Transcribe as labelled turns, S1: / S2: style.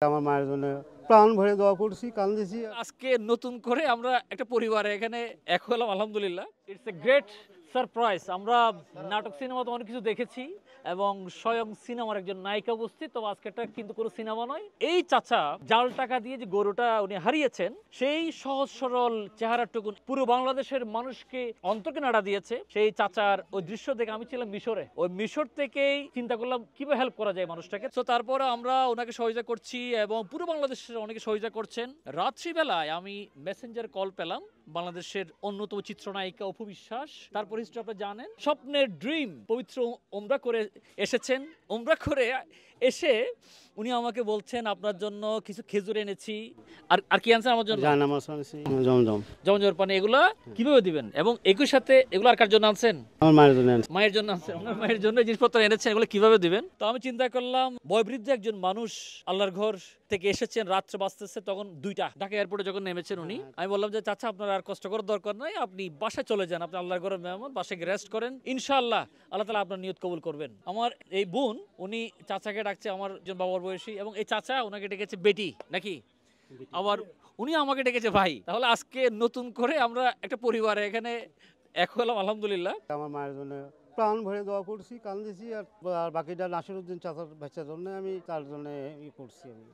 S1: আমার মায়ের জন্য প্রাণ ভরে দোয়া করছি, কান্দিছি।
S2: আজকে নতুন করে আমরা একটা পরিবারে এখানে এক হলাম, আলহামদুলিল্লাহ। It's a great surprise. আমরা নাটক সিনেমাতে অনেক কিছু দেখেছি এবং স্বয়ং সিনেমার একজন নায়িকা উপস্থিত, তো আজকেরটা কিন্তু কোনো সিনেমা নয়। এই চাচা জাল টাকা দিয়ে যে গরুটা উনি হারিয়েছেন, সেই সহজ সরল চেহারাটুকু পুরো বাংলাদেশের মানুষকে অন্তরকে নাড়া দিয়েছে। সেই চাচার ওই দৃশ্য দেখে আমি ছিলাম মিশরে, ওই মিশর থেকেই চিন্তা করলাম কিভাবে হেল্প করা যায় মানুষটাকে। তো তারপরে আমরা ওনাকে সহযোগিতা করছি এবং পুরো বাংলাদেশের অনেকে সহযোগিতা করছেন। রাত্রিবেলায় আমি মেসেঞ্জার কল পেলাম বাংলাদেশের অন্যতম চিত্রনায়িকা অপু বিশ্বাস। তারপর হিস্ট্রি আপনারা জানেন, স্বপ্নের ড্রিম পবিত্র ওমরা করে এসেছেন। ওমরা করে এসে উনি আমাকে বলছেন আপনার জন্য কিছু খেজুর এনেছি। আর আর কি আনছেন আমার জন্য?
S1: জায়নামাজ আনছি, জমজম।
S2: জমজমের পানি। এগুলো কিভাবে দিবেন? এবং একই সাথে এগুলো আর কার জন্য আনছেন?
S1: আমার মায়ের জন্য আনছি।
S2: মায়ের জন্য আনছেন। ওনার মায়ের জন্য এই জিনিসপত্র এনেছেন, এগুলো কিভাবে দিবেন? তো আমি চিন্তা করলাম বয়োবৃদ্ধ একজন মানুষ আল্লাহর ঘর থেকে এসেছেন, রাত্রে বাজতেছে তখন 2টা, ঢাকা এয়ারপোর্টে যখন নেমেছেন উনি। আমি বললাম যে চাচা আপনার আর কষ্ট করার দরকার নাই, আপনি বাসায় চলে যান, আপনি আল্লাহর ঘরের মেহমান, বাসায় রেস্ট করেন, ইনশাআল্লাহ আল্লাহ তাআলা আপনার নিয়ত কবুল করবেন। আমার এই বোন উনি চাচাকে ডাকছে আমার একজন বাবার বয়সী, এবং এই চাচা ওনাকে ডেকেছে বেটি নাকি, আবার উনি আমাকে ডেকেছে ভাই। তাহলে আজকে নতুন করে আমরা একটা পরিবারে এখানে এক হলাম, আলহামদুলিল্লাহ।
S1: আমার মায়ের জন্য প্রাণ ভরে দোয়া করছি, কান্দিছি। আর বাকিটা নাসিরউদ্দিন চাচার বাচ্চার জন্য আমি তার জন্য করছি আমি।